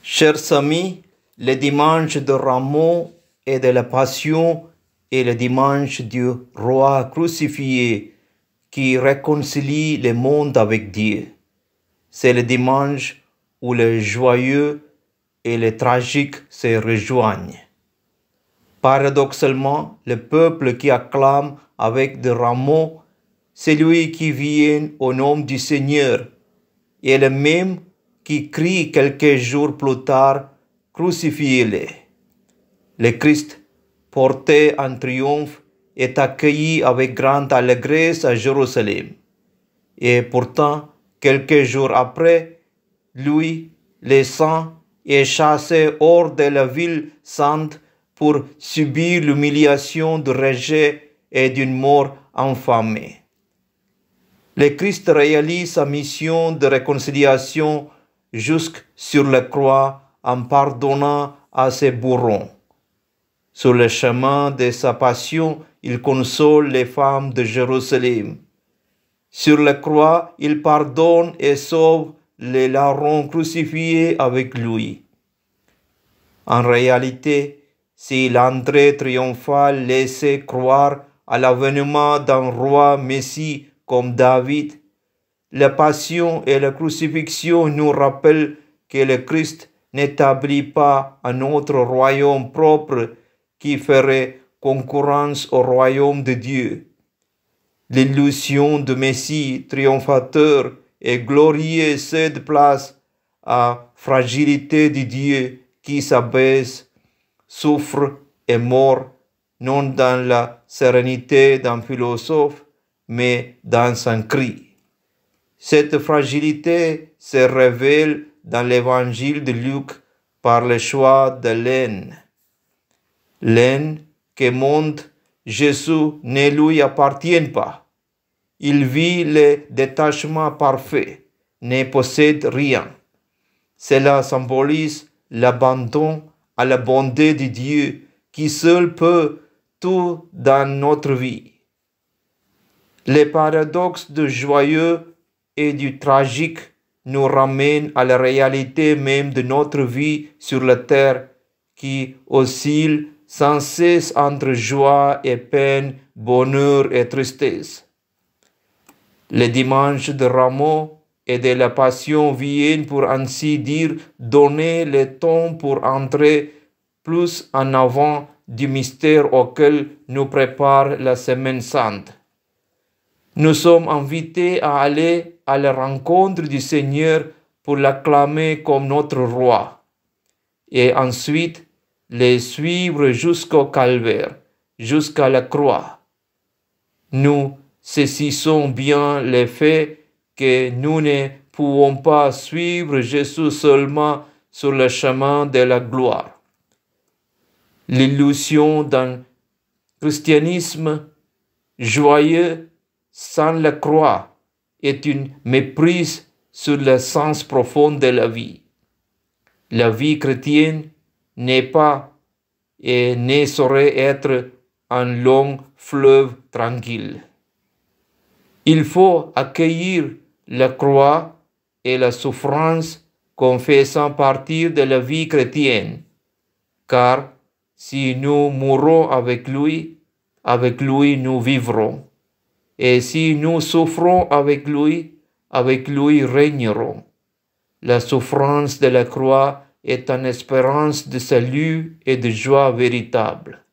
Chers amis, le dimanche de Rameau et de la Passion est le dimanche du roi crucifié qui réconcilie le monde avec Dieu. C'est le dimanche où le joyeux et le tragique se rejoignent. Paradoxalement, le peuple qui acclame avec des rameaux celui qui vient au nom du Seigneur est le même qui crie quelques jours plus tard « Crucifiez-le ». Le Christ, porté en triomphe, est accueilli avec grande allégresse à Jérusalem. Et pourtant, quelques jours après, lui, le saint, est chassé hors de la ville sainte pour subir l'humiliation du rejet et d'une mort infamée. Le Christ réalise sa mission de réconciliation jusque sur la croix en pardonnant à ses bourrons. Sur le chemin de sa passion, il console les femmes de Jérusalem. Sur la croix, il pardonne et sauve les larrons crucifiés avec lui. En réalité, si l'entrée triomphale laissait croire à l'avènement d'un roi Messie comme David, la passion et la crucifixion nous rappellent que le Christ n'établit pas un autre royaume propre qui ferait concurrence au royaume de Dieu. L'illusion du Messie triomphateur et glorieux cède place à fragilité de Dieu qui s'abaisse, souffre et mord, non dans la sérénité d'un philosophe, mais dans un cri. Cette fragilité se révèle dans l'évangile de Luc par le choix de l'aine. L'aine que montre Jésus ne lui appartient pas. Il vit le détachement parfait, ne possède rien. Cela symbolise l'abandon à la bonté de Dieu qui seul peut tout dans notre vie. Le paradoxe du joyeux et du tragique nous ramène à la réalité même de notre vie sur la terre qui oscille sans cesse entre joie et peine, bonheur et tristesse. Le dimanche de Rameau et de la Passion viennent pour ainsi dire donner le temps pour entrer plus en avant du mystère auquel nous prépare la Semaine Sainte. Nous sommes invités à aller à la rencontre du Seigneur pour l'acclamer comme notre roi et ensuite le suivre jusqu'au calvaire, jusqu'à la croix. Nous saisissons bien le fait que nous ne pouvons pas suivre Jésus seulement sur le chemin de la gloire. L'illusion d'un christianisme joyeux sans la croix est une méprise sur le sens profond de la vie. La vie chrétienne n'est pas et ne saurait être un long fleuve tranquille. Il faut accueillir la croix et la souffrance comme faisant partie de la vie chrétienne, car si nous mourons avec lui nous vivrons. Et si nous souffrons avec lui régnerons. La souffrance de la croix est une espérance de salut et de joie véritable.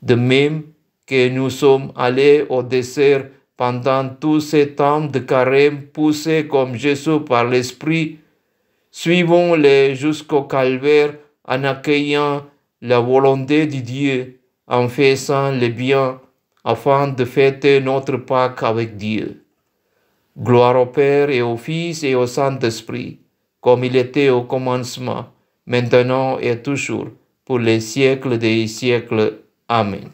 De même que nous sommes allés au désert pendant tout ce temps de carême poussés comme Jésus par l'Esprit, suivons-le jusqu'au calvaire en accueillant la volonté de Dieu, en faisant le bien, afin de fêter notre Pâques avec Dieu. Gloire au Père et au Fils et au Saint-Esprit, comme il était au commencement, maintenant et toujours, pour les siècles des siècles. Amen.